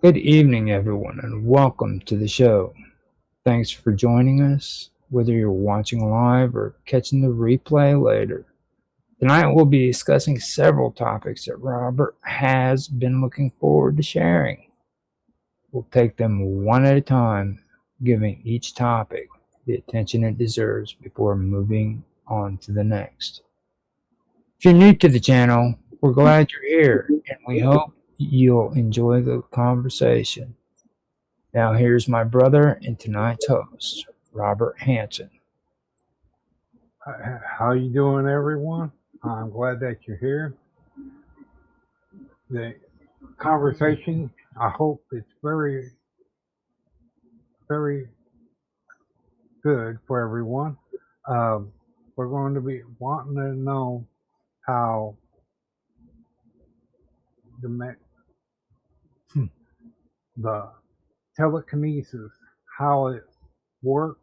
Good evening, everyone, and welcome to the show. Thanks for joining us, whether you're watching live or catching the replay later. Tonight, we'll be discussing several topics that Robert has been looking forward to sharing. We'll take them one at a time, giving each topic the attention it deserves before moving on to the next. If you're new to the channel, we're glad you're here, and we hope you'll enjoy the conversation. Now here's my brother and tonight's host, Robert Hanson. How you doing, everyone? I'm glad that you're here. The conversation, I hope it's very, very good for everyone. Um, we're going to be wanting to know how the the telekinesis, how it works,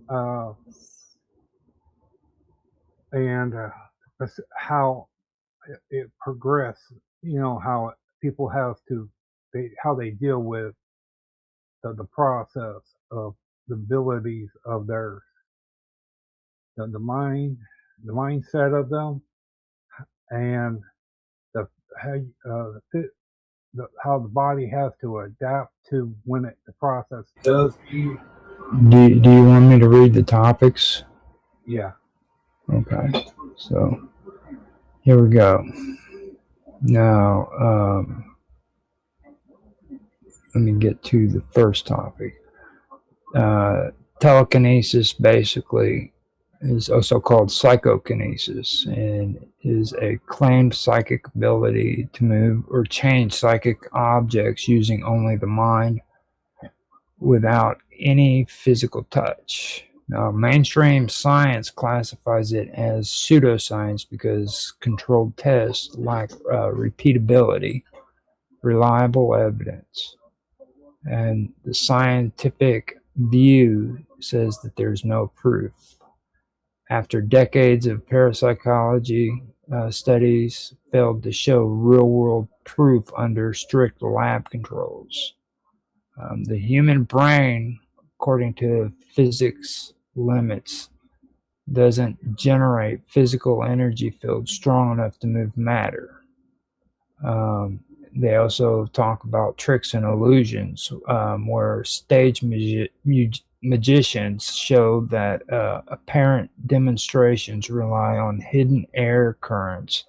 uh, and how it progresses. How people have to, how they deal with the process of the abilities of the mind, the mindset of them, and the how how the body has to adapt to when the process does. Do you want me to read the topics? Yeah. Okay, so here we go. Now, let me get to the first topic. Telekinesis basically is also called psychokinesis and is a claimed psychic ability to move or change psychic objects using only the mind without any physical touch. Now, mainstream science classifies it as pseudoscience because controlled tests lack repeatability, reliable evidence, and the scientific view says that there's no proof. After decades of parapsychology studies failed to show real-world proof under strict lab controls. The human brain, according to physics limits, doesn't generate physical energy fields strong enough to move matter. They also talk about tricks and illusions, where stage magicians show that apparent demonstrations rely on hidden air currents,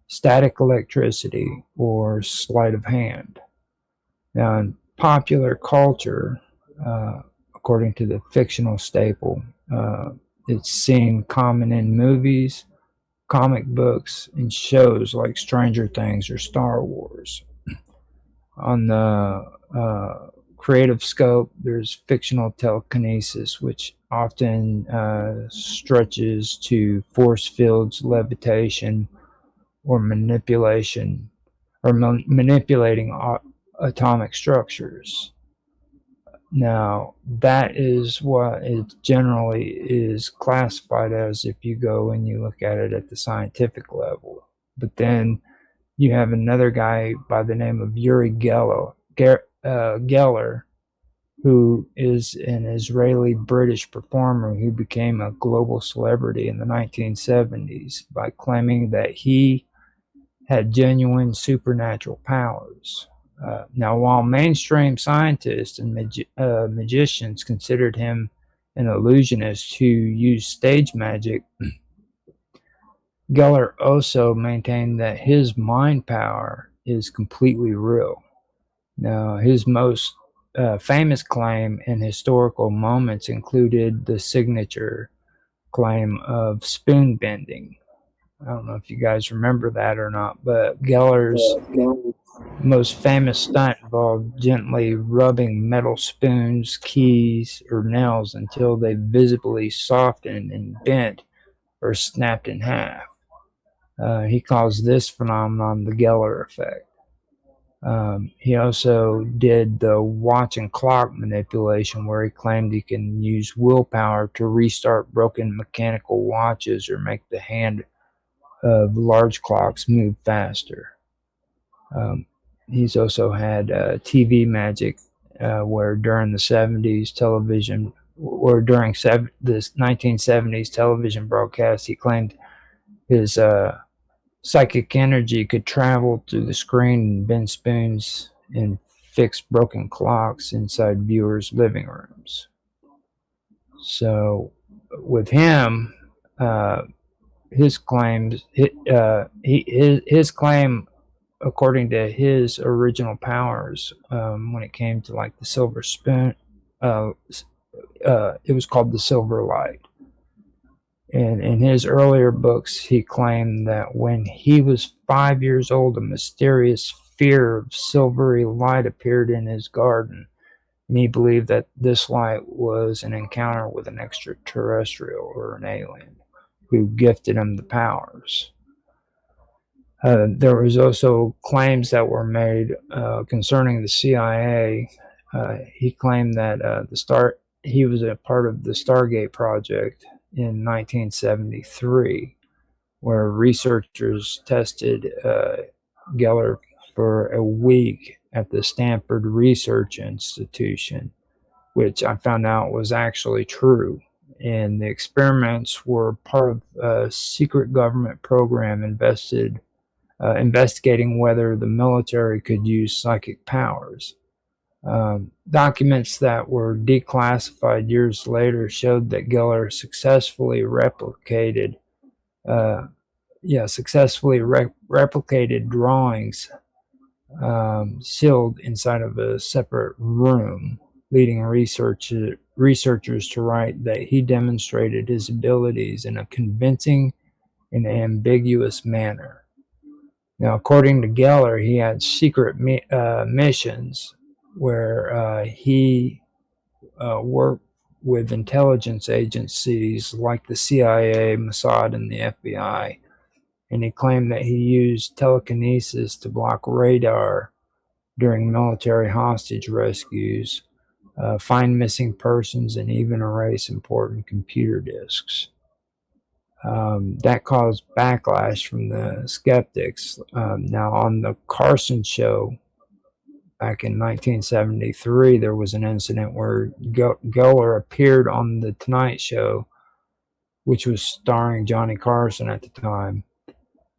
static electricity, or sleight of hand. Now, in popular culture, according to the fictional staple, it's seen common in movies, comic books, and shows like Stranger Things or Star Wars. On the creative scope, there's fictional telekinesis, which often stretches to force fields, levitation, or manipulation, or manipulating atomic structures. Now, that is what it generally is classified as if you go and you look at the scientific level. But then you have another guy by the name of Uri Geller, who is an Israeli British performer who became a global celebrity in the 1970s by claiming that he had genuine supernatural powers. Now, while mainstream scientists and magicians considered him an illusionist who used stage magic, Geller also maintained that his mind power is completely real. Now, his most famous claim and historical moments included the signature claim of spoon bending. I don't know if you guys remember that or not, but Geller's most famous stunt involved gently rubbing metal spoons, keys, or nails until they visibly softened and bent or snapped in half. He calls this phenomenon the Geller effect. He also did the watch and clock manipulation, where he claimed he can use willpower to restart broken mechanical watches or make the hand of large clocks move faster. Um, He's also had TV magic, where during the 70s television, or during the 1970s television broadcast, he claimed his psychic energy could travel through the screen and bend spoons and fix broken clocks inside viewers' living rooms. So, with him, uh, his claims, his claim, according to his original powers, when it came to like the silver spoon, uh, it was called the silver light. And in his earlier books, he claimed that when he was 5 years old, a mysterious sphere of silvery light appeared in his garden, and he believed that this light was an encounter with an extraterrestrial or an alien who gifted him the powers. There was also claims that were made concerning the CIA. He claimed that he was a part of the Stargate project in 1973, where researchers tested Geller for a week at the Stanford Research Institution, which I found out was actually true. And the experiments were part of a secret government program investigating whether the military could use psychic powers. Documents that were declassified years later showed that Geller uh, replicated drawings sealed inside of a separate room, leading researchers to write that he demonstrated his abilities in a convincing and ambiguous manner. Now, according to Geller, he had secret missions where he worked with intelligence agencies like the CIA, Mossad, and the FBI. And he claimed that he used telekinesis to block radar during military hostage rescues, find missing persons, and even erase important computer disks. That caused backlash from the skeptics. Now, on the Carson show back in 1973, there was an incident where Geller appeared on The Tonight Show, which was starring Johnny Carson at the time.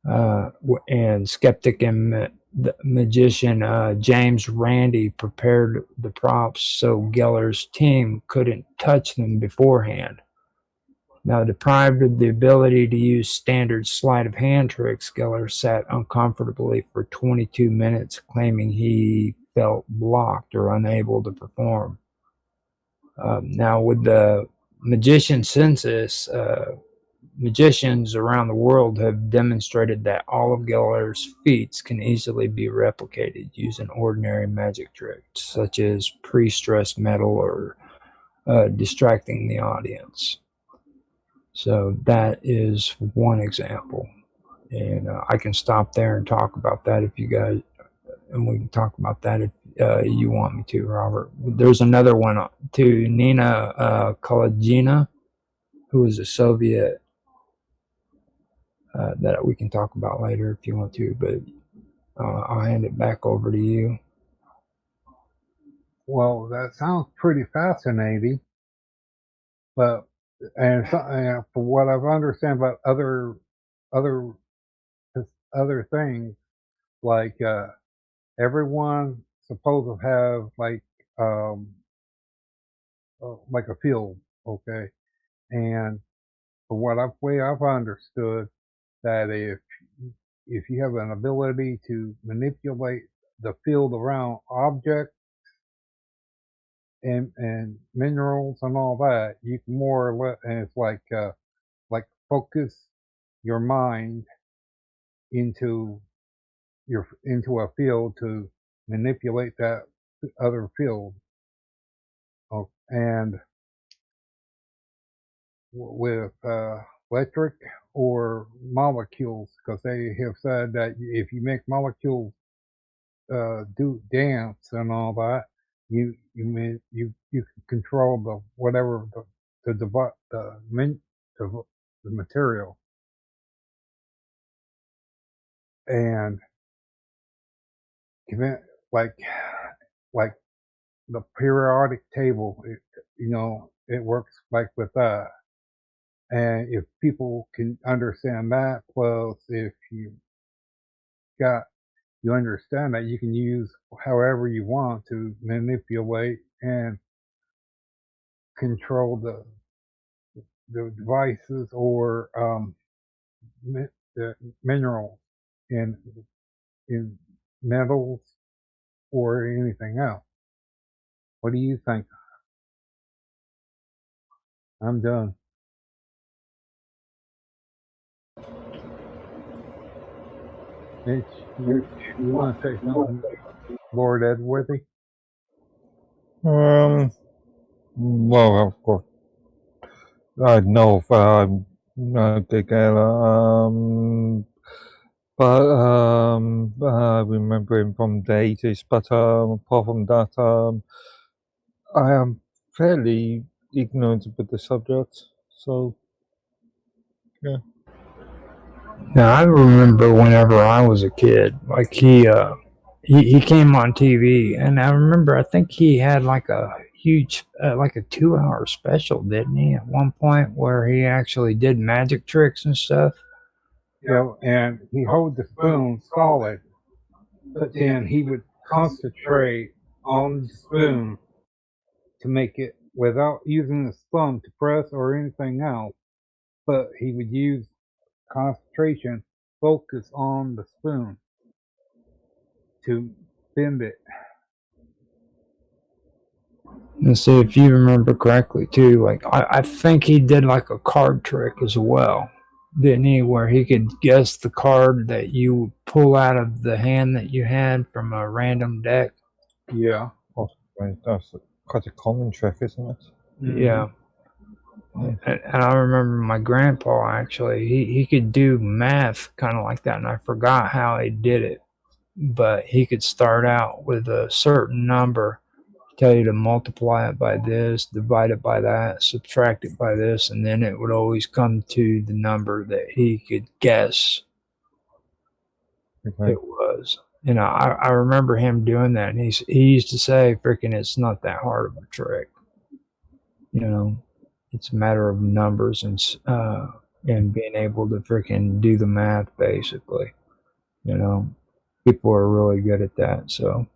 And skeptic and the magician James Randi prepared the props so Geller's team couldn't touch them beforehand. Now, deprived of the ability to use standard sleight of hand tricks, Geller sat uncomfortably for 22 minutes, claiming he felt blocked or unable to perform. Now, with the magician census, magicians around the world have demonstrated that all of Geller's feats can easily be replicated using ordinary magic tricks, such as pre-stressed metal or distracting the audience. So that is one example. And I can stop there and talk about that if you guys, and we can talk about that if you want me to, Robert. There's another one too, Nina Kalagina, who is a Soviet, that we can talk about later if you want to, but I'll hand it back over to you. Well, that sounds pretty fascinating, but and for what I've understand about other other things, like everyone supposed to have um like a field, okay, and from what I've understood, that if you have an ability to manipulate the field around objects and minerals and all that, you can more or less, and it's like focus your mind into into a field to manipulate that other field. Oh, and with electric or molecules, because they have said that if you make molecules do dance and all that, you can control the whatever the, the material. And like like the periodic table. It works like with that. And if people can understand that, plus if got you understand that you can use however you want to manipulate and control the devices or the minerals in in metals or anything else. What do you think? I'm done. Mitch, you want to say something, Lord Edworthy? Um, well, of course, I know if together, but remember him from the 80s. But apart from that, I am fairly ignorant about the subject. So yeah. Now I remember whenever I was a kid, like he came on TV, and I remember I think he had like a huge like a 2 hour special, didn't he? At one point where he actually did magic tricks and stuff. And he held the spoon solid, but then he would concentrate on the spoon to make it without using his thumb to press or anything else. But he would use concentration, focus on the spoon to bend it. And see if you remember correctly too. Like I think he did like a card trick as well, didn't he? Where he could guess the card that you would pull out of the hand that you had from a random deck. Yeah. Possibly. That's quite a common trick, isn't it? Yeah. And I remember my grandpa actually, he could do math kind of like that, and I forgot how he did it. But he could start out with a certain number, tell you to multiply it by this, divide it by that, subtract it by this, and then it would always come to the number that he could guess Okay. it was. You know, I remember him doing that, and he used to say, "Freaking, it's not that hard of a trick." You know, it's a matter of numbers and being able to freaking do the math, basically. You know, people are really good at that, so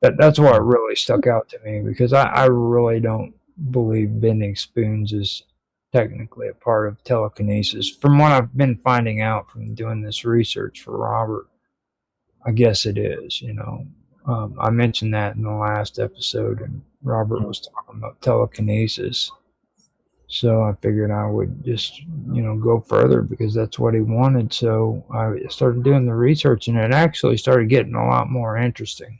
that's what really stuck out to me because I really don't believe bending spoons is technically a part of telekinesis. From what I've been finding out from doing this research for Robert, I guess it is. You know, I mentioned that in the last episode, and Robert was talking about telekinesis. So I figured I would just, go further because that's what he wanted. So I started doing the research, and it actually started getting a lot more interesting.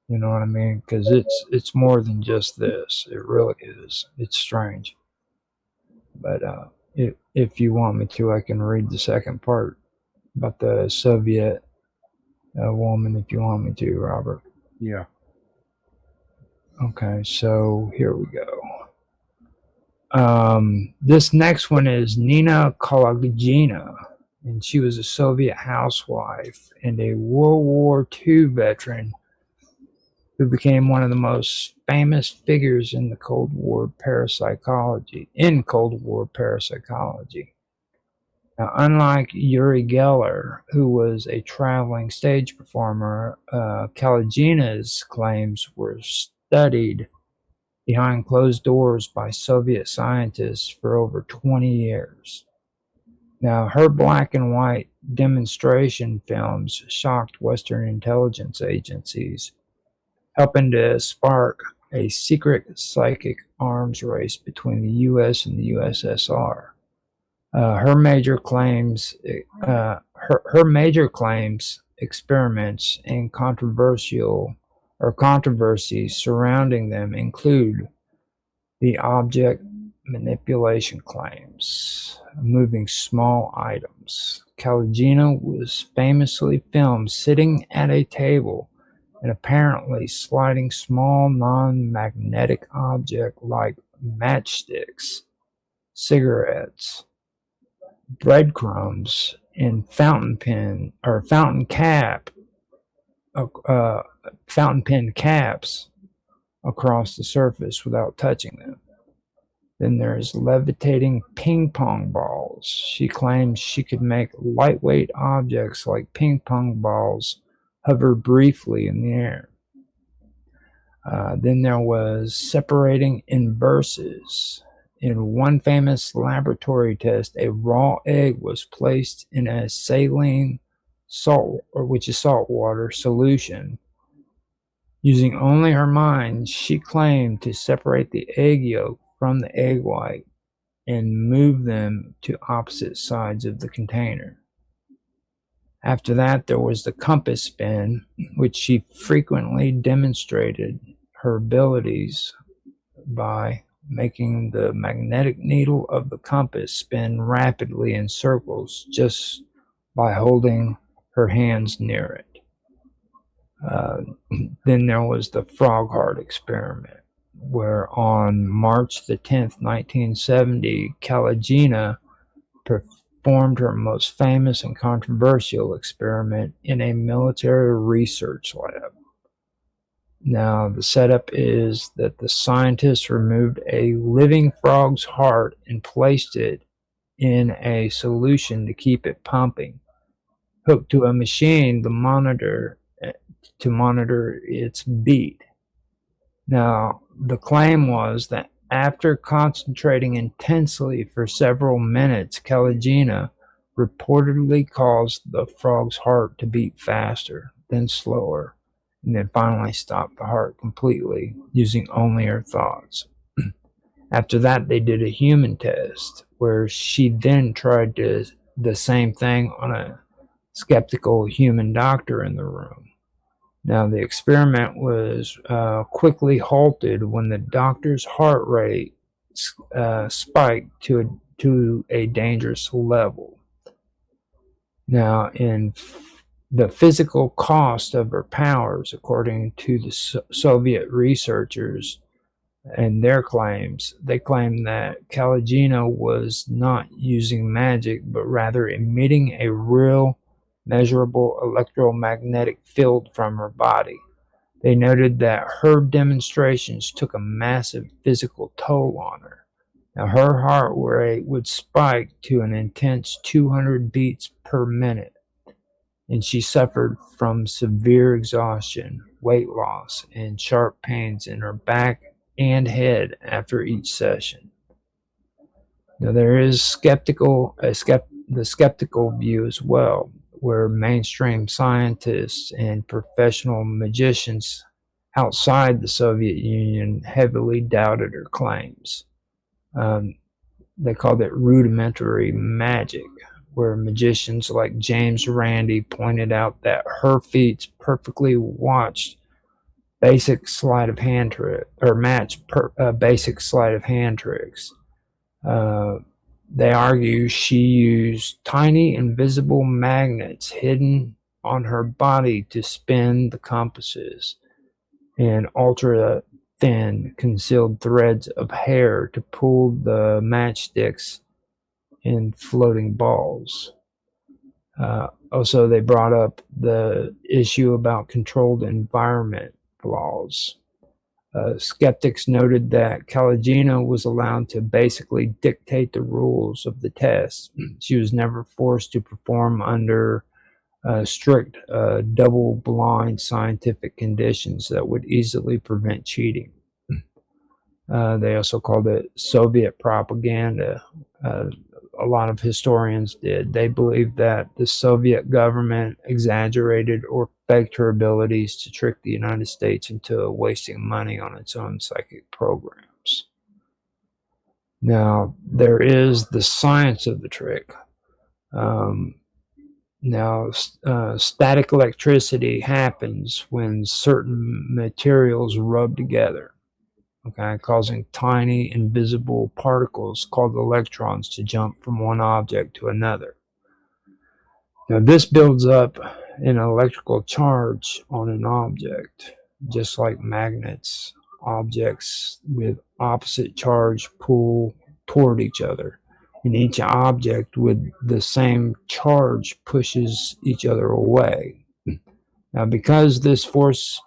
You know what I mean? Because it's more than just this. It really is. It's strange. But if you want me to, I can read the second part about the Soviet woman. If you want me to, Robert. Yeah. Okay, so here we go. This next one is Nina Kalagina, and she was a Soviet housewife and a World War II veteran who became one of the most famous figures in Cold War parapsychology. Now, unlike Yuri Geller, who was a traveling stage performer, Kalagina's claims were studied behind closed doors by Soviet scientists for over 20 years. Now, her black and white demonstration films shocked Western intelligence agencies, helping to spark a secret psychic arms race between the U.S. and the USSR. Her major claims, her major claims, experiments, and controversies surrounding them include the object manipulation claims, moving small items. Kalagina was famously filmed sitting at a table and apparently sliding small non-magnetic objects like matchsticks, cigarettes, breadcrumbs, and fountain pen or fountain cap fountain pen caps across the surface without touching them. Then there's levitating ping pong balls. She claims she could make lightweight objects like ping pong balls hover briefly in the air. Then there was separating inverses. In one famous laboratory test, a raw egg was placed in a saline which is salt water solution. Using only her mind, she claimed to separate the egg yolk from the egg white and move them to opposite sides of the container. After that, there was the compass spin, which she frequently demonstrated her abilities by making the magnetic needle of the compass spin rapidly in circles just by holding her hands near it. Then there was the frog heart experiment, where on March the 10th, 1970, Kalagina performed her most famous and controversial experiment in a military research lab. Now, the setup is that the scientists removed a living frog's heart and placed it in a solution to keep it pumping, hooked to a machine to monitor its beat. Now, the claim was that after concentrating intensely for several minutes, Kalagina reportedly caused the frog's heart to beat faster, then slower, and then finally stopped the heart completely using only her thoughts. After that, they did a human test where she then tried the same thing on a skeptical human doctor in the room. Now, the experiment was quickly halted when the doctor's heart rate spiked to a dangerous level. Now, in the physical cost of her powers, according to the Soviet researchers and their claims, they claim that Kalagina was not using magic, but rather emitting a real measurable electromagnetic field from her body. They noted that her demonstrations took a massive physical toll on her. Now, her heart rate would spike to an intense 200 beats per minute, and she suffered from severe exhaustion, weight loss, and sharp pains in her back and head after each session. Now, there is the skeptical view as well, where mainstream scientists and professional magicians outside the Soviet Union heavily doubted her claims. They called it rudimentary magic, where magicians like James Randi pointed out that her feats perfectly watched basic sleight of hand trick or match basic sleight of hand tricks. They argue she used tiny invisible magnets hidden on her body to spin the compasses and ultra thin concealed threads of hair to pull the matchsticks in floating balls. Also, they brought up the issue about controlled environment flaws. Skeptics noted that Kalagina was allowed to basically dictate the rules of the test. She was never forced to perform under strict double-blind scientific conditions that would easily prevent cheating. They also called it Soviet propaganda. A lot of historians did. They believed that the Soviet government exaggerated or faked her abilities to trick the United States into wasting money on its own psychic programs. Now, there is the science of the trick. Static electricity happens when certain materials rub together, causing tiny invisible particles called electrons to jump from one object to another. Now, this builds up an electrical charge on an object, just like magnets. Objects with opposite charge pull toward each other, and each object with the same charge pushes each other away. Now, because this force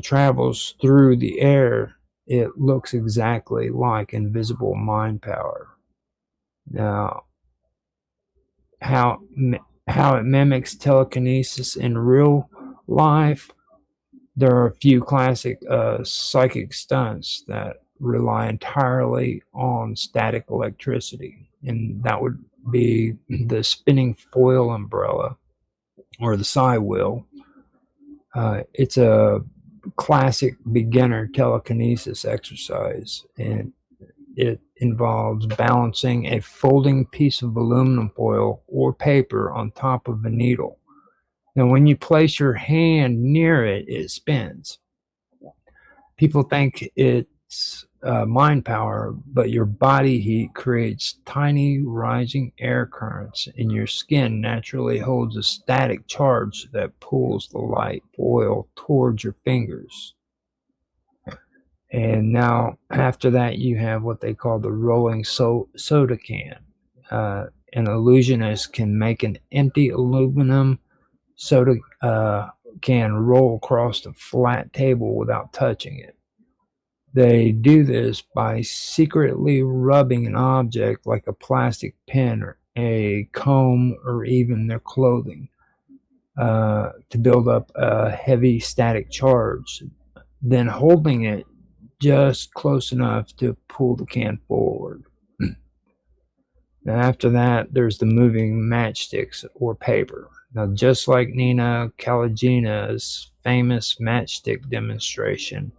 travels through the air, it looks exactly like invisible mind power. Now, how how it mimics telekinesis in real life, there are a few classic psychic stunts that rely entirely on static electricity, and that would be the spinning foil umbrella or the psi wheel. It's a classic beginner telekinesis exercise, and it involves balancing a folding piece of aluminum foil or paper on top of a needle. Now, when you place your hand near it, it spins. People think it's mind power, but your body heat creates tiny rising air currents, and your skin naturally holds a static charge that pulls the light foil towards your fingers. And now, after that, you have what they call the rolling soda can. An illusionist can make an empty aluminum soda can roll across a flat table without touching it. They do this by secretly rubbing an object like a plastic pen or a comb or even their clothing to build up a heavy static charge, then holding it just close enough to pull the can forward. Now, after that, there's the moving matchsticks or paper. Now, just like Nina Kalagina's famous matchstick demonstration,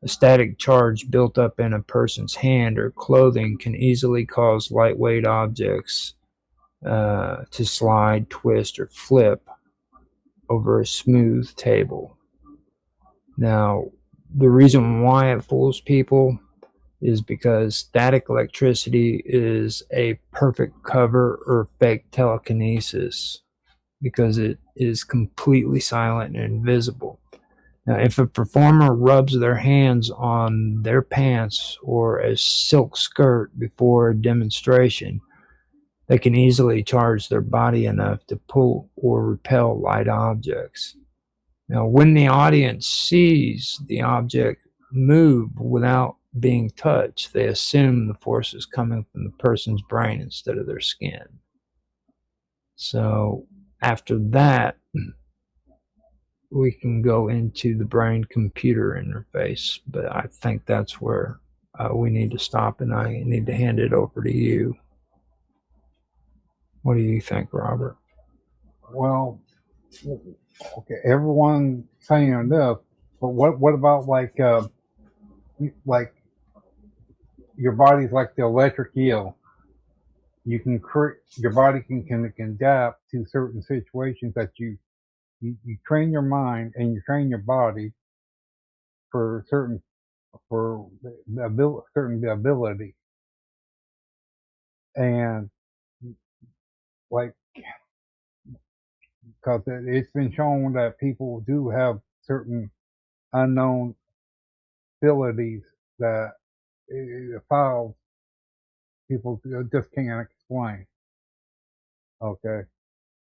a static charge built up in a person's hand or clothing can easily cause lightweight objects to slide, twist, or flip over a smooth table. Now, the reason why it fools people is because static electricity is a perfect cover or fake telekinesis because it is completely silent and invisible. Now, if a performer rubs their hands on their pants or a silk skirt before a demonstration, they can easily charge their body enough to pull or repel light objects. Now, when the audience sees the object move without being touched, they assume the force is coming from the person's brain instead of their skin. So, after that, we can go into the brain computer interface, but I think that's where we need to stop, and I need to hand it over to you. What do you think, Robert? Well, okay, everyone's saying this, but what about like your body's like the electric eel. You can create your body can adapt to certain situations that you train your mind and you train your body for certain ability, and like because it's been shown that people do have certain unknown abilities that files people just can't explain. Okay,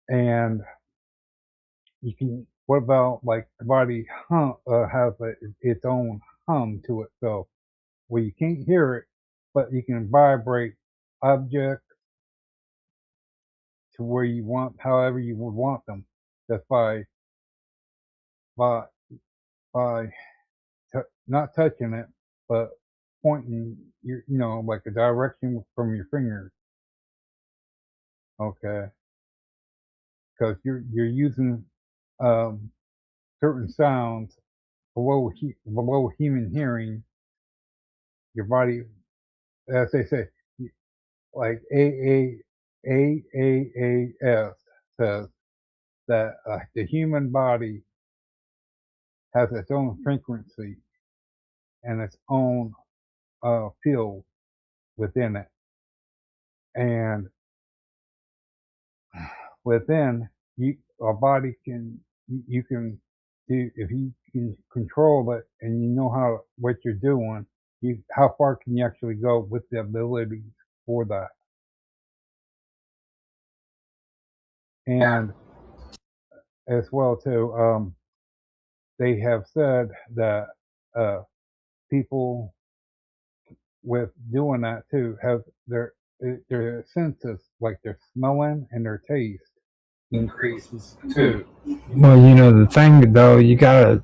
and you can. What about like the body has its own hum to itself, where you can't hear it, but you can vibrate objects to where you want, however you would want them, just by by not touching it, but pointing like a direction from your fingers. Okay, because you're using um, certain sounds below human hearing. Your body, as they say, like AAAS says that the human body has its own frequency and its own field within it, and within you, a body can you can do if you can control it and you know how what you're doing. How far can you actually go with the ability for that? And as well too. They have said that people with doing that too have their senses, like their smelling and their taste, increases too. Well, the thing though you gotta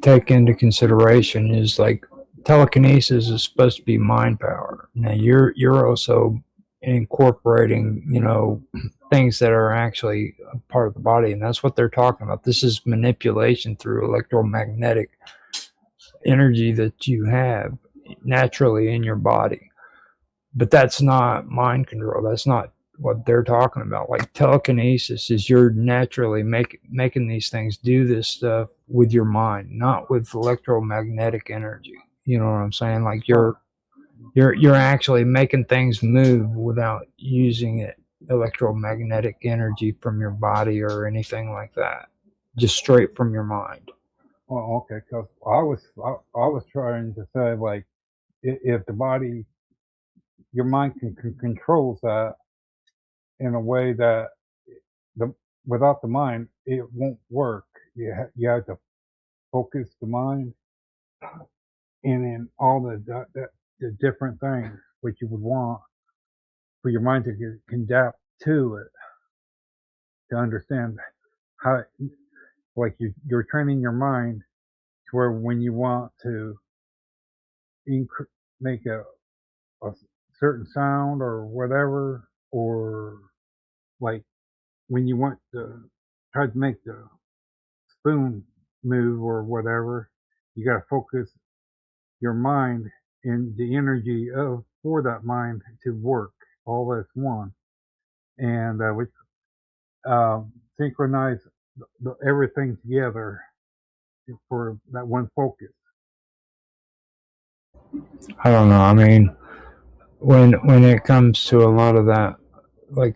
take into consideration is like telekinesis is supposed to be mind power. Now you're also incorporating, things that are actually a part of the body, and that's what they're talking about. This is manipulation through electromagnetic energy that you have naturally in your body. But that's not mind control. That's not what they're talking about. Like telekinesis is you're naturally making these things do this stuff with your mind, not with electromagnetic energy. You know what I'm saying? Like you're actually making things move without using it electromagnetic energy from your body or anything like that. Just straight from your mind. Well, okay, because I was trying to say like if the body, your mind can controls that in a way that the without the mind it won't work. You have to focus the mind and in all the different things which you would want for your mind to can adapt to it, to understand how, like you're training your mind to where when you want to make a certain sound or whatever, or like when you want to try to make the spoon move or whatever, you got to focus your mind and the energy of for that mind to work all as one, and which synchronize everything together for that one focus. I don't know. I mean, when it comes to a lot of that, like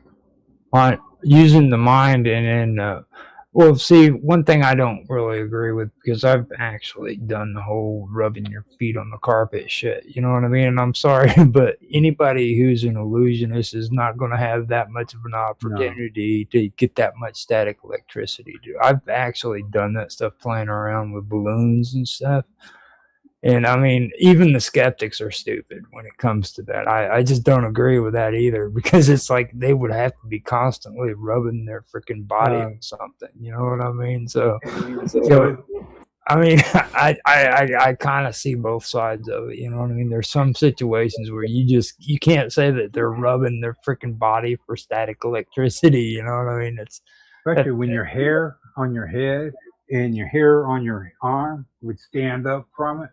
using the mind and then well, see, one thing I don't really agree with, because I've actually done the whole rubbing your feet on the carpet shit, you know what I mean? And I'm sorry, but anybody who's an illusionist is not going to have that much of an opportunity to get that much static electricity. I've actually done that stuff playing around with balloons and stuff. And I mean, even the skeptics are stupid when it comes to that. I just don't agree with that either, because it's like they would have to be constantly rubbing their freaking body on something. You know what I mean? So I mean, I kind of see both sides of it. You know what I mean? There's some situations where you can't say that they're rubbing their freaking body for static electricity. You know what I mean? Especially when your hair on your head and your hair on your arm would stand up from it.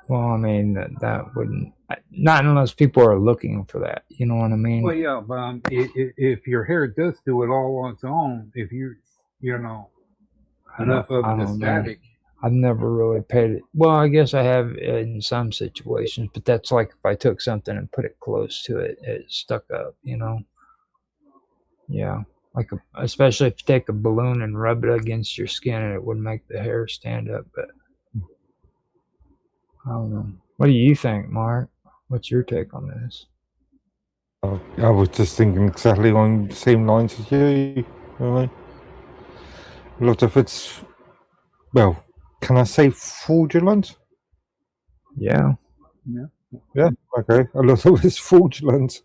Well, I mean that wouldn't, not unless people are looking for that. You know what I mean? Well, yeah, but if your hair does do it all on its own, if you know enough of I the don't know. static. I've never really paid it. Well, I guess I have in some situations, but that's like if I took something and put it close to it, it stuck up. Yeah, like especially if you take a balloon and rub it against your skin, it would make the hair stand up. But I don't know. What do you think, Mark? What's your take on this? I was just thinking exactly on the same lines as you. Really, a lot of it's, well, can I say fraudulent? Yeah. Yeah. Okay. A lot of it's fraudulent.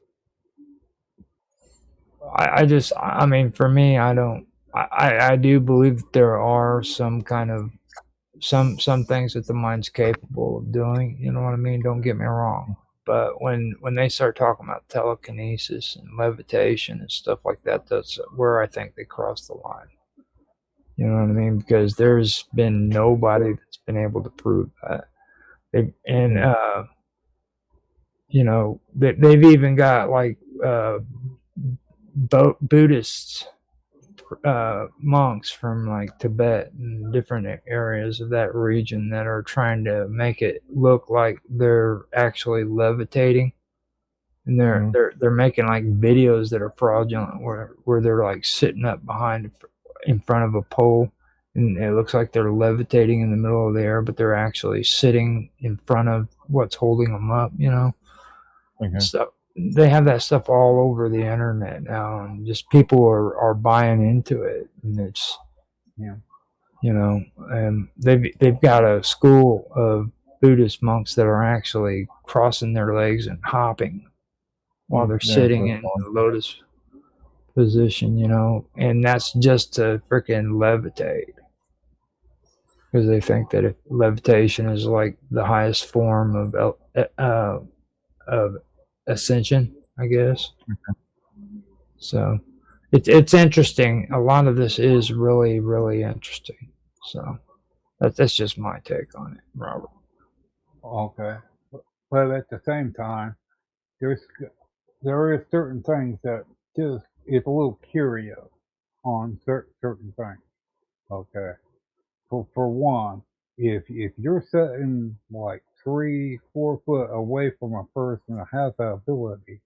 I mean, for me, I don't. I do believe that there are some kind of some things that the mind's capable of doing. You know what I mean? Don't get me wrong. But when they start talking about telekinesis and levitation and stuff like that, that's where I think they cross the line. You know what I mean? Because there's been nobody that's been able to prove that. They've even got like Buddhists, monks from like Tibet and different areas of that region that are trying to make it look like they're actually levitating, and they're making like videos that are fraudulent, where they're like sitting up behind in front of a pole, and it looks like they're levitating in the middle of the air, but they're actually sitting in front of what's holding them up. Okay. they have that stuff all over the internet now, and just people are buying into it, and it's Yeah. and they've got a school of Buddhist monks that are actually crossing their legs and hopping while they're sitting in the lotus position, and that's just to freaking levitate, because they think that if levitation is like the highest form of ascension, I guess. So it's interesting. A lot of this is really, really interesting. So that's just my take on it, Robert. Okay. But at the same time, there is certain things that just it's a little curious on certain things. Okay. For one, if you're sitting like 3-4 foot away from a person that has that ability,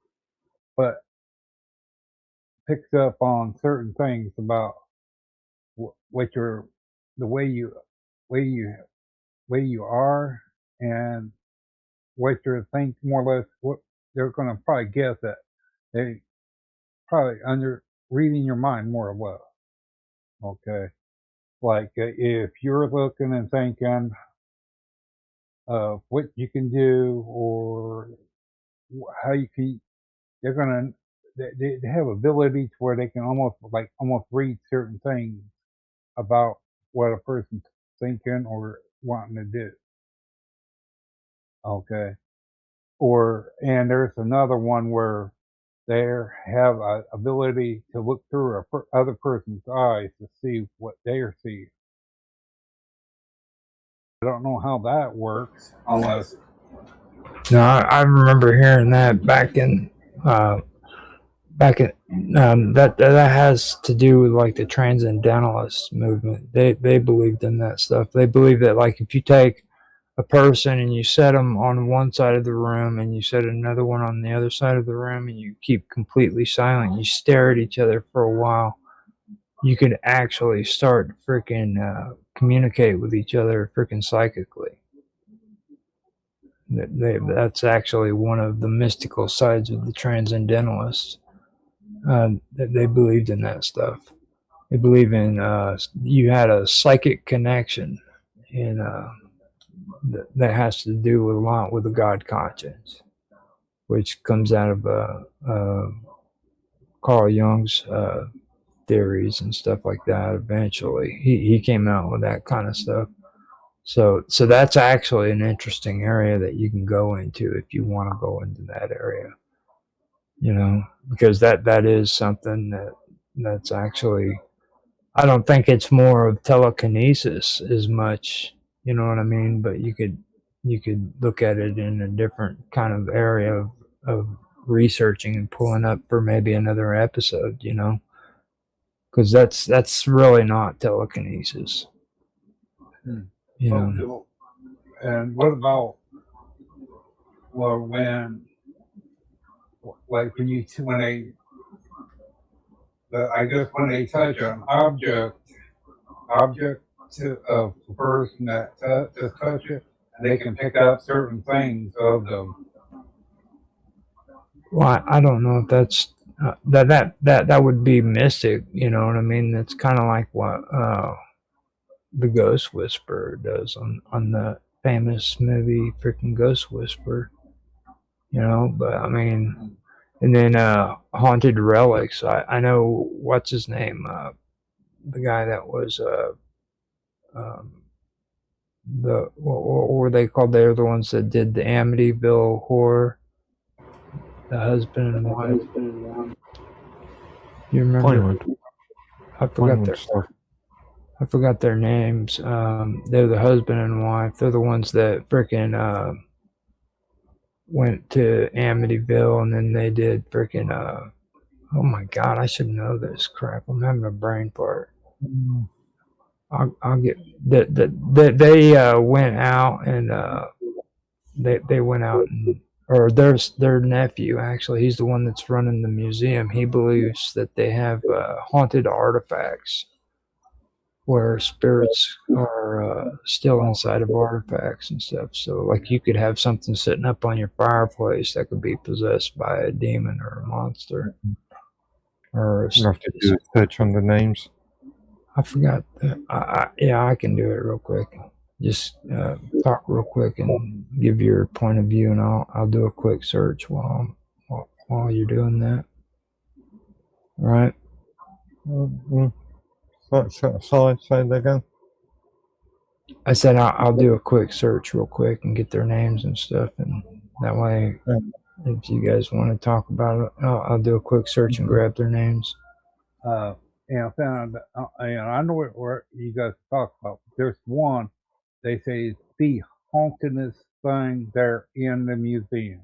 but picks up on certain things about what you're the way you way you are and what you're think more or less what they're going to probably guess that they probably under reading your mind more or less. Okay, like if you're looking and thinking of what you can do or how you can, they're gonna they have ability to where they can almost read certain things about what a person's thinking or wanting to do. Okay, or and there's another one where they have a ability to look through other person's eyes to see what they're seeing. I don't know how that works unless No, I remember hearing that back in that has to do with like the transcendentalist movement. They believed in that stuff. They believe that like if you take a person and you set them on one side of the room and you set another one on the other side of the room and you keep completely silent, you stare at each other for a while, you could actually start to freaking communicate with each other freaking psychically. That's actually one of the mystical sides of the transcendentalists. That they believed in that stuff. They believe in you had a psychic connection, and that has to do with a lot with the God conscience, which comes out of Carl Jung's theories and stuff like that. Eventually, he came out with that kind of stuff. So that's actually an interesting area that you can go into if you want to go into that area. Because that is something that's actually, I don't think it's more of telekinesis as much, you know what I mean? But you could look at it in a different kind of area of researching and pulling up for maybe another episode, because that's really not telekinesis. And what about when like when they I guess when they touch an object of the person that just touch it, they can pick up certain things of them. Well, I don't know if that's that would be mystic. You know what I mean? That's kind of like what the Ghost Whisperer does on the famous movie, freaking Ghost Whisperer. But I mean, and then Haunted Relics. I know what's his name, the guy that was um, what were they called? They're the ones that did the Amityville Horror, the husband and wife. You remember? I forgot their names. They're the husband and wife. They're the ones that freaking went to Amityville, and then they did freaking. Oh my God, I should know this crap. I'm having a brain fart. I'll get that. They went out and they went out and. Or their nephew, actually, he's the one that's running the museum. He believes that they have haunted artifacts where spirits are still inside of artifacts and stuff. So, like, you could have something sitting up on your fireplace that could be possessed by a demon or a monster. Or You have to do a search on the names. I forgot. Yeah, I can do it real quick. Just talk real quick and give your point of view, and I'll do a quick search while you're doing that. All right. Sorry, say that again. I said I'll do a quick search real quick and get their names and stuff, and that way, if you guys want to talk about it, I'll do a quick search and grab their names. And I found, and I know what you guys talk about. There's one they say is the hauntedest thing there in the museum.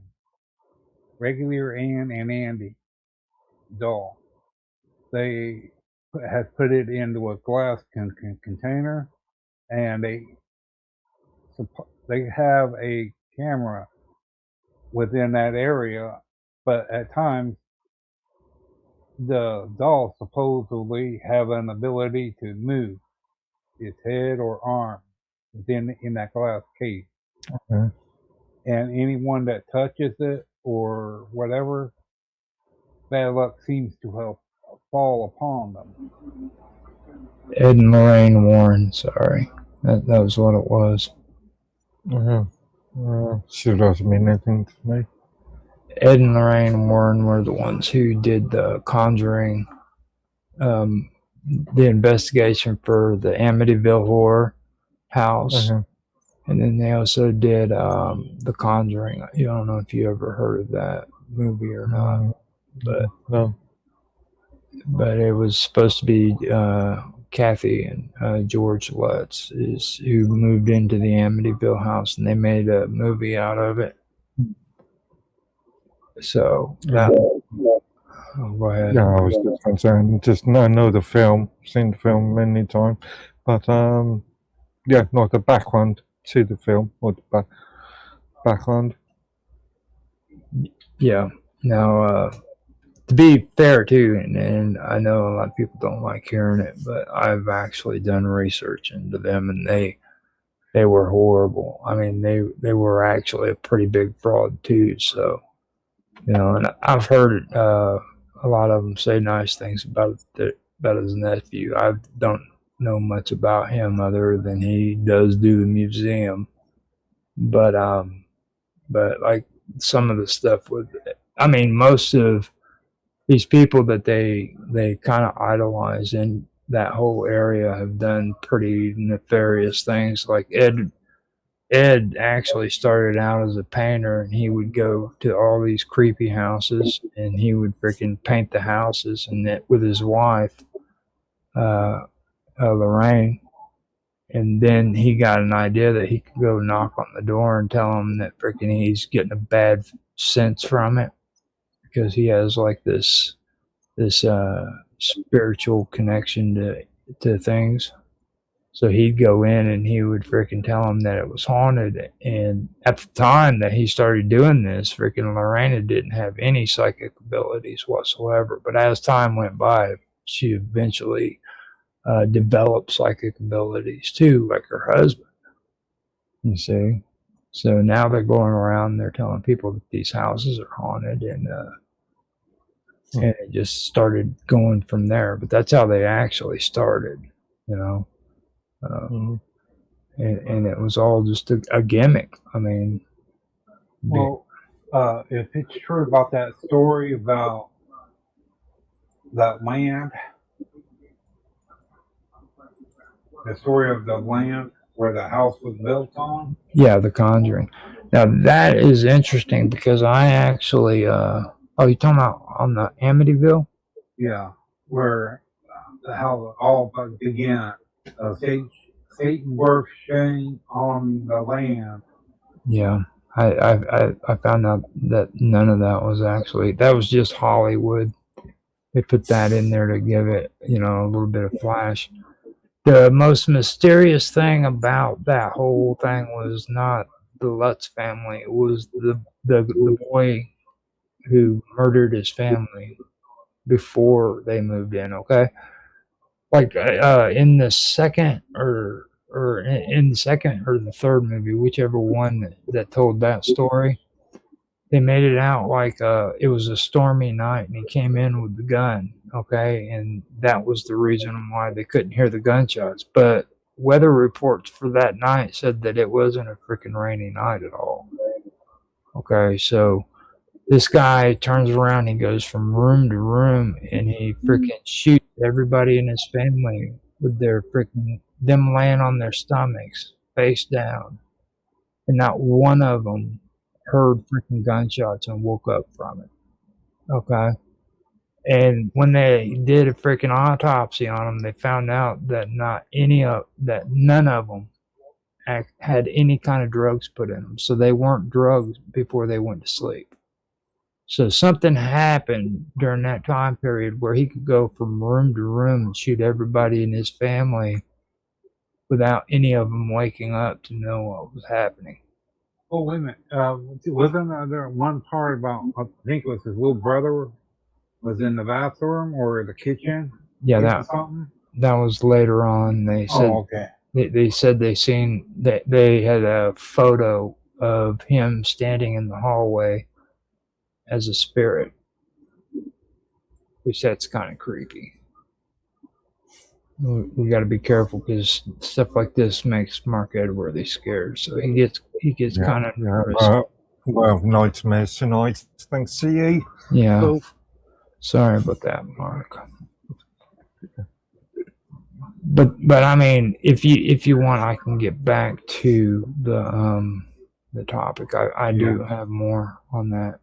Regular Ann and Andy doll. They has put it into a glass container, and they have a camera within that area, but at times the doll supposedly have an ability to move its head or arm within in that glass case. Okay. And anyone that touches it or whatever, bad luck seems to have fall upon them. Ed and Lorraine Warren. Sorry, that was what it was. She doesn't mean anything to me. Ed and Lorraine Warren were the ones who did the Conjuring, the investigation for the Amityville Horror House, and then they also did the Conjuring. I don't know if you ever heard of that movie or not, but No. but it was supposed to be Kathy and George Lutz who moved into the Amityville house, and they made a movie out of it. So that. Oh, go ahead. Yeah, I was just concerned. I know the film, seen the film many times, but yeah, not the background to the film or the background. Yeah. Now, to be fair too, and I know a lot of people don't like hearing it, but I've actually done research into them, and they were horrible. I mean, they were actually a pretty big fraud too. So, and I've heard a lot of them say nice things about his nephew. I don't know much about him other than he does do the museum, but like some of the stuff most of these people that they kind of idolize in that whole area have done pretty nefarious things. Like Ed actually started out as a painter, and he would go to all these creepy houses, and he would freaking paint the houses, and that with his wife, Lorraine. And then he got an idea that he could go knock on the door and tell him that freaking he's getting a bad sense from it because he has like this spiritual connection to things. So he'd go in and he would freaking tell him that it was haunted. And at the time that he started doing this, freaking Lorena didn't have any psychic abilities whatsoever. But as time went by, she eventually developed psychic abilities too, like her husband. You see? So now they're going around, they're telling people that these houses are haunted, and it just started going from there. But that's how they actually started, and it was all just a gimmick. I mean, well, if it's true about that story about that land, the story of the land where the house was built on. Yeah, The Conjuring. Now that is interesting because I actually, you talking about on the Amityville? Yeah, where how it all began. Satan birthed Shane on the land. Yeah, I found out that none of that was just Hollywood. They put that in there to give it, a little bit of flash. The most mysterious thing about that whole thing was not the Lutz family. It was the boy who murdered his family before they moved in, okay? like in the second or in the second or the third movie, whichever one that told that story, they made it out like it was a stormy night and he came in with the gun, okay, and that was the reason why they couldn't hear the gunshots. But weather reports for that night said that it wasn't a freaking rainy night at all. Okay, so this guy turns around, he goes from room to room, and he freaking shoots everybody in his family with their freaking them laying on their stomachs, face down, and not one of them heard freaking gunshots and woke up from it. Okay, and when they did a freaking autopsy on them, they found out that none of them had any kind of drugs put in them, so they weren't drugged before they went to sleep. So something happened during that time period where he could go from room to room and shoot everybody in his family without any of them waking up to know what was happening. Oh, wait a minute. Wasn't there one part about, I think it was his little brother was in the bathroom or the kitchen? Yeah, Doing something? that was later on. They said Oh, okay. they said they seen that they had a photo of him standing in the hallway as a spirit, which that's kind of creepy. We got to be careful because stuff like this makes Mark Edworthy scared. So he gets Yeah, kind of yeah. nervous. Well, nightmares tonight. Thanks to you. Yeah. So, Sorry about that, Mark. But I mean, if you want, I can get back to the topic. I do have more on that.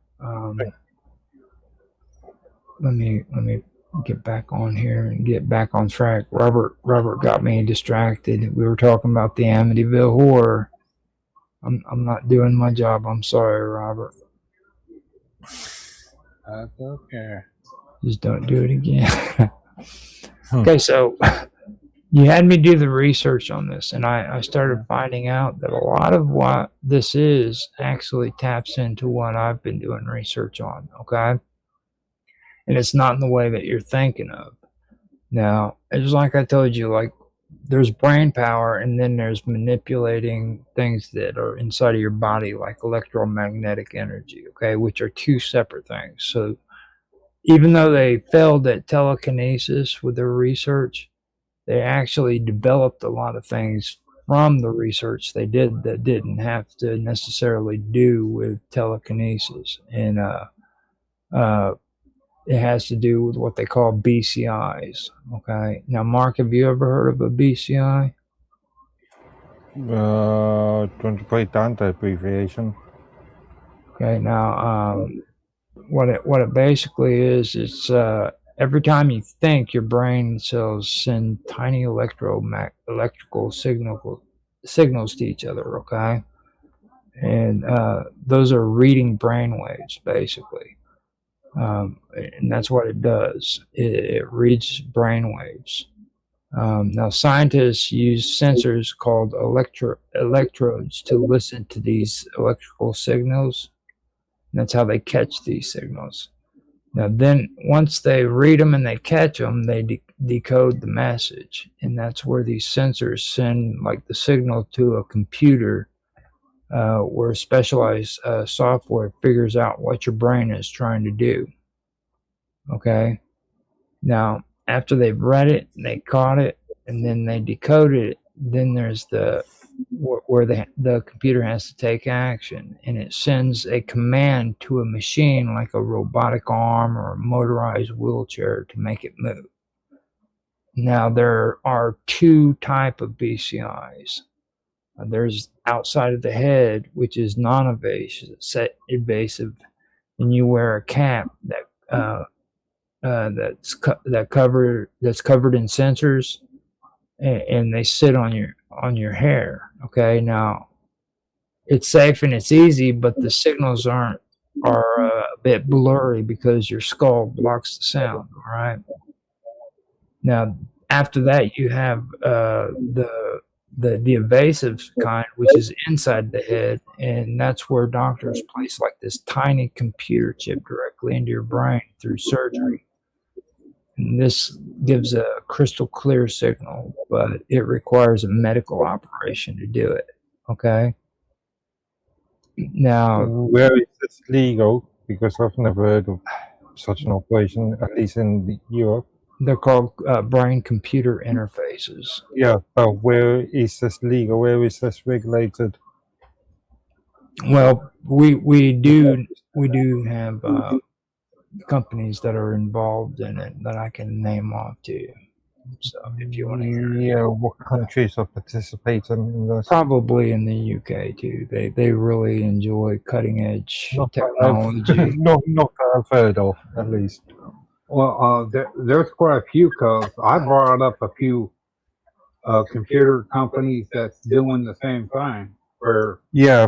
Let me get back on here and get back on track. Robert got me distracted. We were talking about the Amityville horror. I'm not doing my job. I'm sorry, Robert. That's okay. Just don't do it again. Okay, so you had me do the research on this, and I started finding out that a lot of what this is actually taps into what I've been doing research on, okay? And it's not in the way that you're thinking of. Now, it's like I told you, like there's brain power and then there's manipulating things that are inside of your body like electromagnetic energy, okay, which are two separate things. So even though they failed at telekinesis with their research, they actually developed a lot of things from the research they did that didn't have to necessarily do with telekinesis. And it has to do with what they call BCIs. Okay. Now, Mark, have you ever heard of a BCI? don't you break down the abbreviation? Okay. Now, what it basically is, it's every time you think, your brain cells send tiny electrical signals to each other. Okay, and those are reading brain waves basically, and that's what it does. It reads brain waves. Now, scientists use sensors called electrodes to listen to these electrical signals. And that's how they catch these signals. Now, then once they read them and they catch them, they decode the message, and that's where these sensors send like the signal to a computer, where specialized software figures out what your brain is trying to do. Okay. Now, after they've read it, they caught it, and then they decoded it, then there's where the computer has to take action, and it sends a command to a machine like a robotic arm or a motorized wheelchair to make it move. Now, there are two types of BCIs. There's outside of the head, which is non-invasive, and you wear a cap that's covered in sensors, and they sit on your hair. Okay, now it's safe and it's easy, but the signals are a bit blurry because your skull blocks the sound. All right. Now after that, you have the invasive kind, which is inside the head, and that's where doctors place like this tiny computer chip directly into your brain through surgery. And this gives a crystal clear signal, but it requires a medical operation to do it. Okay. Now, Where is this legal? Because I've never heard of such an operation, at least in Europe. they're called brain-computer interfaces. Yeah, but where is this legal? Where is this regulated? Well, we do have companies that are involved in it that I can name off to you. So if you want to hear, Yeah, what countries are participating in this? probably in the UK too. They really enjoy cutting edge Not technology. not that I've heard of, at least. Well, there's quite a few because I brought up a few computer companies that's doing the same thing. Where Yeah,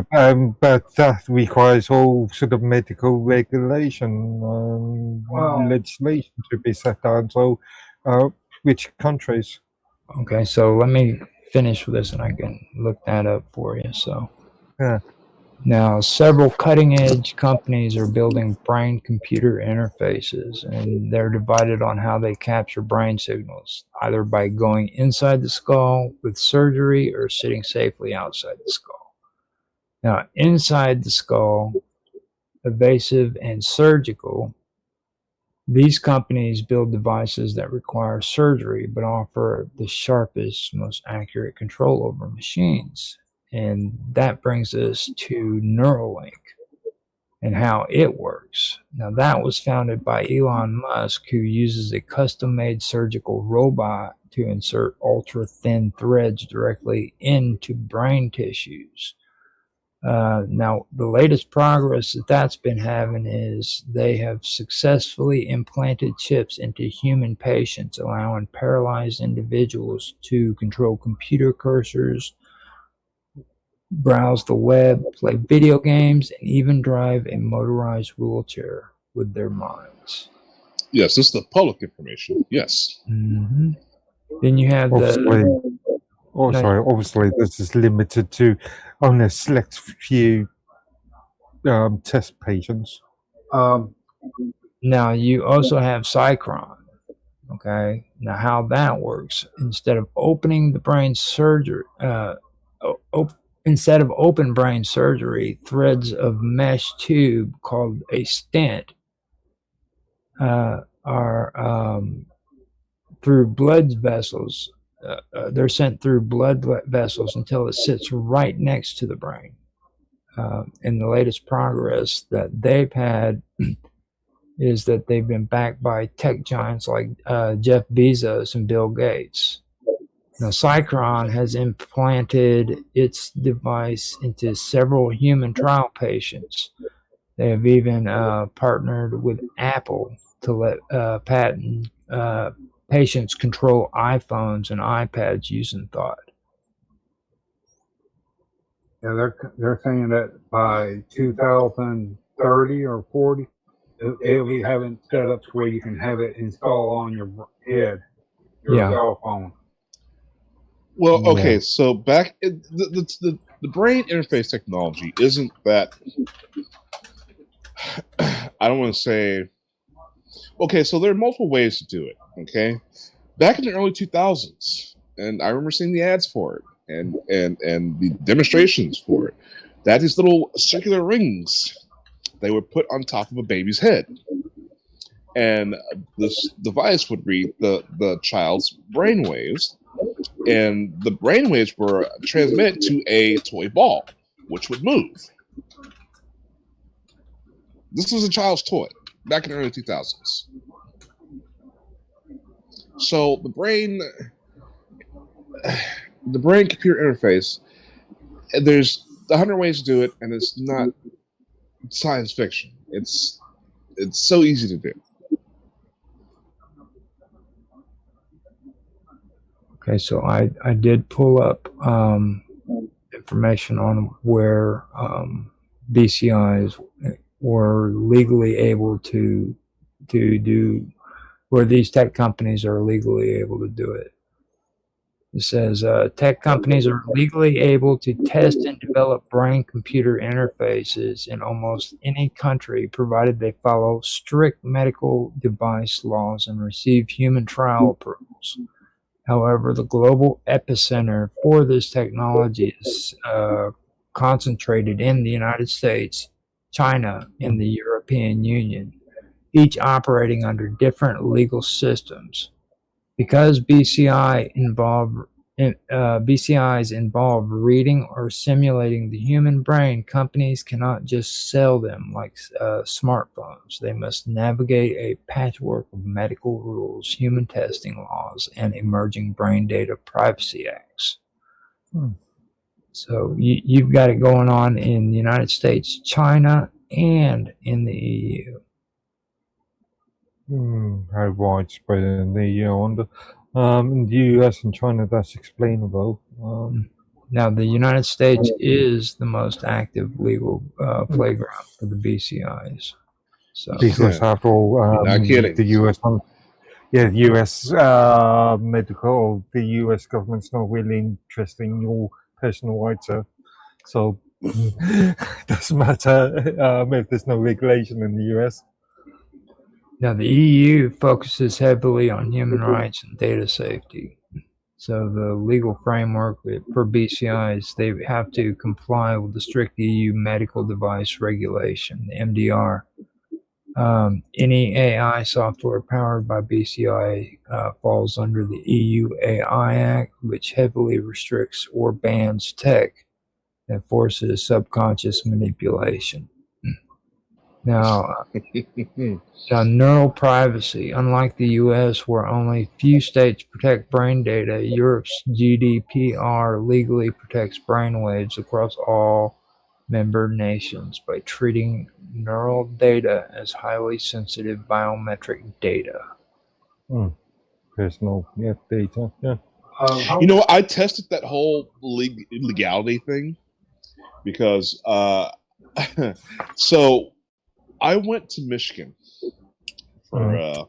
but that requires all sort of medical regulation, Well- legislation to be set down. So, which countries? Okay, so let me finish with this and I can look that up for you. So, Yeah. now several cutting edge companies are building brain computer interfaces, and they're divided on how they capture brain signals, either by going inside the skull with surgery or sitting safely outside the skull. Now, inside the skull, invasive and surgical, these companies build devices that require surgery but offer the sharpest, most accurate control over machines. And that brings us to Neuralink and how it works. Now, that was founded by Elon Musk, who uses a custom made surgical robot to insert ultra thin threads directly into brain tissues. Now, the latest progress that's been having is they have successfully implanted chips into human patients, allowing paralyzed individuals to control computer cursors, browse the web, play video games, and even drive a motorized wheelchair with their minds. Yes, this is the public information. Yes. Mm-hmm. Then you have Obviously, the obviously, this is limited to only a select few test patients. now you also have Cycron. Okay, now how that works, instead of opening the brain surgery, instead of open brain surgery, threads of mesh tube called a stent are through blood vessels. They're sent through blood vessels until it sits right next to the brain. And the latest progress that they've had is that they've been backed by tech giants like Jeff Bezos and Bill Gates. Now, Cycron has implanted its device into several human trial patients. They have even partnered with Apple to let patients control iPhones and iPads using thought. Yeah, they're saying that by 2030 or 40, it'll be having setups where you can have it installed on your head, your cell phone. Well, Yeah. okay, so back the brain interface technology isn't that. I don't want to say. Okay, so there are multiple ways to do it. Okay, back in the early 2000s, and I remember seeing the ads for it and the demonstrations for it. They had these little circular rings they would put on top of a baby's head, and this device would read the child's brain waves, and the brain waves were transmitted to a toy ball, which would move. This was a child's toy back in the early 2000s. So the brain computer interface, there's 100 ways to do it, and it's not science fiction. It's so easy to do. Okay, so I did pull up information on where BCIs were legally able to do, where these tech companies are legally able to do it. It says tech companies are legally able to test and develop brain-computer interfaces in almost any country, provided they follow strict medical device laws and receive human trial approvals. However, the global epicenter for this technology is concentrated in the United States, China, and the European Union, each operating under different legal systems. Because BCIs involve reading or simulating the human brain, companies cannot just sell them like smartphones. They must navigate a patchwork of medical rules, human testing laws, and emerging brain data privacy acts. So you've got it going on in the United States, China, and in the EU. How widespread in the EU, I wonder. In the US and China, that's explainable. Now, the United States is the most active legal playground for the BCIs. So, because after all, Not kidding. the US, the US medical, the US government's not really interested in your personal rights, so doesn't matter if there's no regulation in the US. now the EU focuses heavily on human rights and data safety. So the legal framework for BCIs, they have to comply with the strict EU medical device regulation, the MDR. Any AI software powered by BCI falls under the EU AI Act, which heavily restricts or bans tech that forces subconscious manipulation. Now, neural privacy. Unlike the US, where only few states protect brain data, Europe's GDPR legally protects brainwaves across all member nations by treating neural data as highly sensitive biometric data. Personal data, yeah. You know, I tested that whole legality thing because so I went to Michigan for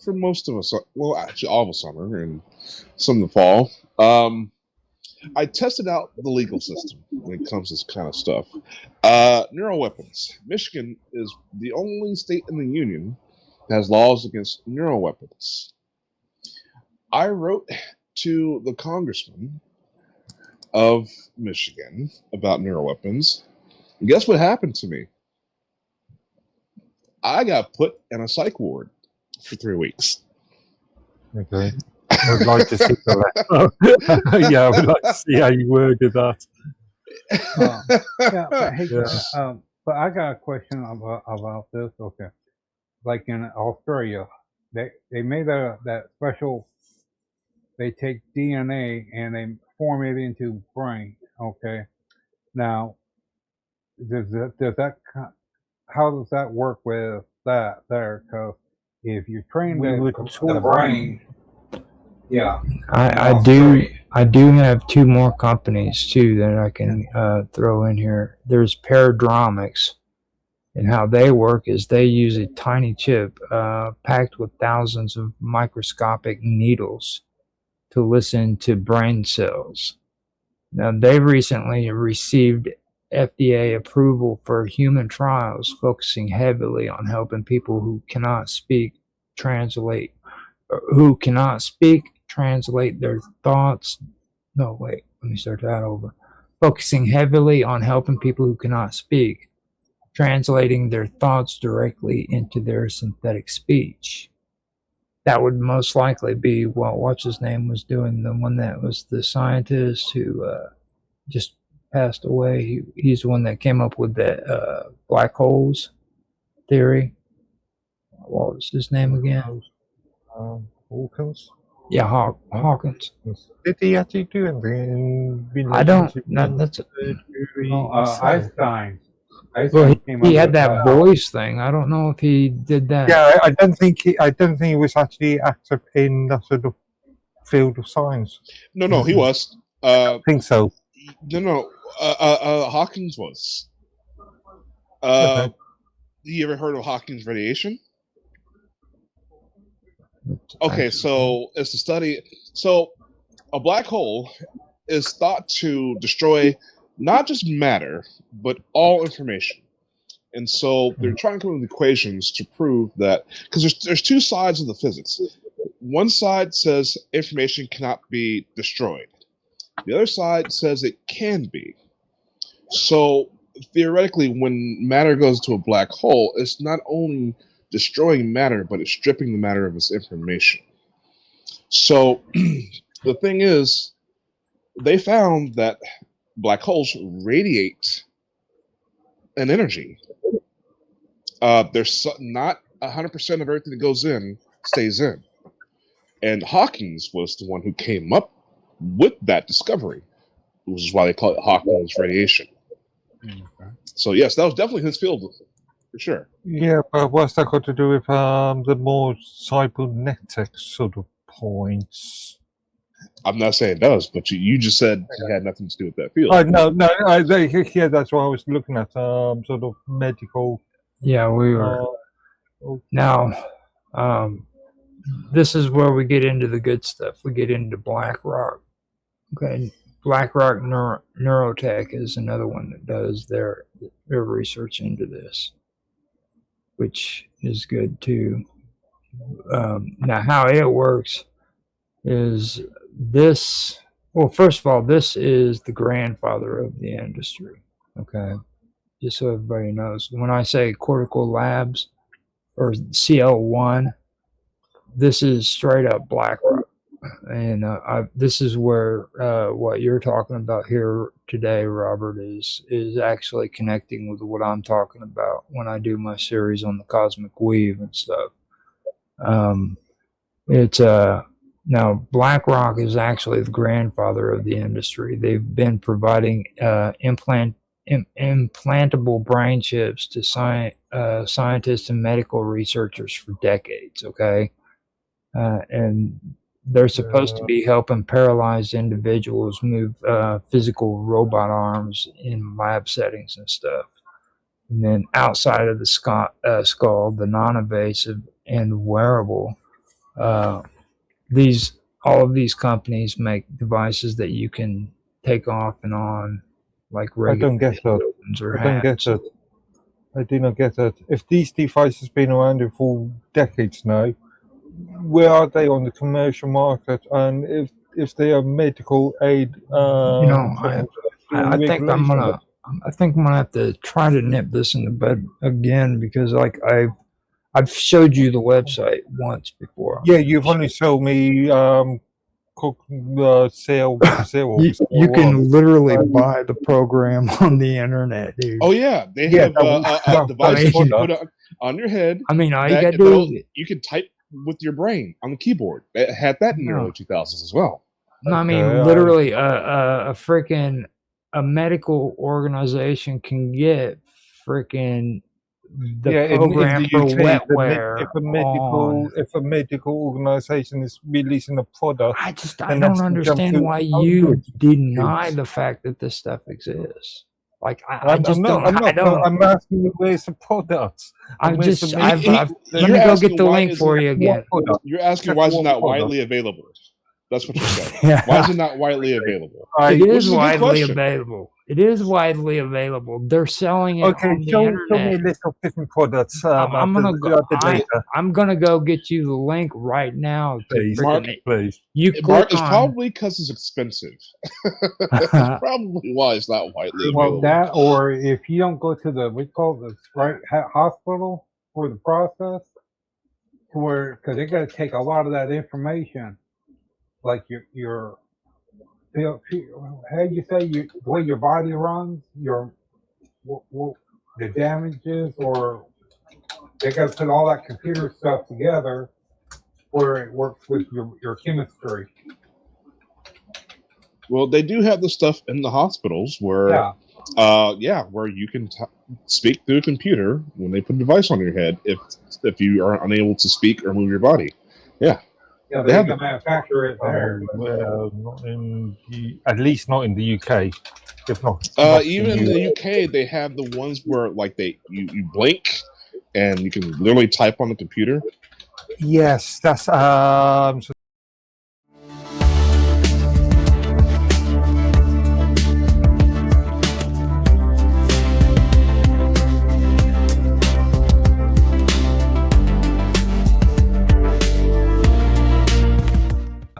for most of us, well, actually all of the summer and some of the fall. I tested out the legal system when it comes to this kind of stuff. Neural weapons. Michigan is the only state in the union that has laws against neural weapons. I wrote to the congressman of Michigan about neural weapons. And guess what happened to me? I got put in a psych ward for 3 weeks. Okay. I would like to see that. Yeah, I would like to see how you worded that. But I got a question about this. Okay, like in Australia, they made that special. They take DNA and they form it into brain. Okay, now how does that work with that there? Because if you train the brain, yeah, I do have two more companies too that I can throw in here. There's Paradromics, and how they work is they use a tiny chip packed with thousands of microscopic needles to listen to brain cells. Now, they've recently received FDA approval for human trials, focusing heavily on helping people who cannot speak translate their thoughts. No, wait, let me start that over. Focusing heavily on helping people who cannot speak, translating their thoughts directly into their synthetic speech. That would most likely be what what's his name was doing, the one that was the scientist who just passed away. He's the one that came up with the black holes theory. What was his name again? Hawkins? Yeah, Hawkins. Did he actually do anything? I don't. That's Einstein. well, he had that voice thing. I don't know if he did that. Yeah, I don't think he was actually active in that sort of field of science. No, he was. I think so. No. Hawkins was. Okay. You ever heard of Hawkins radiation? Okay, so it's a study. So a black hole is thought to destroy not just matter, but all information. And so they're trying to come up with equations to prove that, because there's two sides of the physics. One side says information cannot be destroyed. The other side says it can be. So theoretically, when matter goes to a black hole, it's not only destroying matter, but it's stripping the matter of its information. So the thing is, they found that black holes radiate an energy. There's not 100% of everything that goes in stays in. And Hawking's was the one who came up with that discovery, which is why they call it Hawking's radiation. Okay. So yes, that was definitely his field, for sure. Yeah, but what's that got to do with the more cybernetic sort of points? I'm not saying it does, but you just said it had nothing to do with that field. No, yeah, that's what I was looking at. Sort of medical. Yeah, we were. Now, this is where we get into the good stuff. We get into BlackRock. Okay, BlackRock Neurotech is another one that does their research into this, which is good too. Now, how it works is this. Well, first of all, this is the grandfather of the industry. Okay, just so everybody knows. When I say Cortical Labs or CL1, this is straight up BlackRock. And this is where what you're talking about here today, Robert, is actually connecting with what I'm talking about when I do my series on the cosmic weave and stuff. It's now BlackRock is actually the grandfather of the industry. They've been providing implantable brain chips to scientists and medical researchers for decades. Okay, and they're supposed to be helping paralyzed individuals move physical robot arms in lab settings and stuff. And then outside of the skull, the non-invasive and wearable, all of these companies make devices that you can take off and on, like regular. I don't get that. I don't get that. I do not get that. If these devices have been around for decades now, where are they on the commercial market? And if they are medical aid, I think I'm gonna have to try to nip this in the bud again, because like I've showed you the website once before. Yeah, you've only showed me sale. You can literally buy the program on the internet, dude. Oh yeah, they have a device you put on your head. I mean, all you gotta do is you can type with your brain on the keyboard. It had that in the early 2000s as well. No, I mean, literally, a freaking medical organization can get freaking the program for wetware. If a medical organization is releasing a product, I don't understand why you deny the fact that this stuff exists. Like I'm asking you where's the product. Let me go get the link for you again. You're asking why is it not widely available? That's what you're saying. Yeah. Why is it not widely available? It is widely available. It is widely available. They're selling it on the internet. Show me a list of different products. I'm gonna go get you the link right now. Please. It's probably because it's expensive. That's probably why it's not widely available. Well, that, or if you don't go to the hospital for the process, because they're gonna take a lot of that information, like your how do you say the way your body runs, the damages, or they got to put all that computer stuff together where it works with your chemistry. Well, they do have the stuff in the hospitals where, where you can speak through a computer when they put a device on your head if you are unable to speak or move your body. Yeah. Yeah, they have to manufacture it there. Well, at least not in the UK. If not, even in the UK, they have the ones where like you blink and you can literally type on the computer. Yes, that's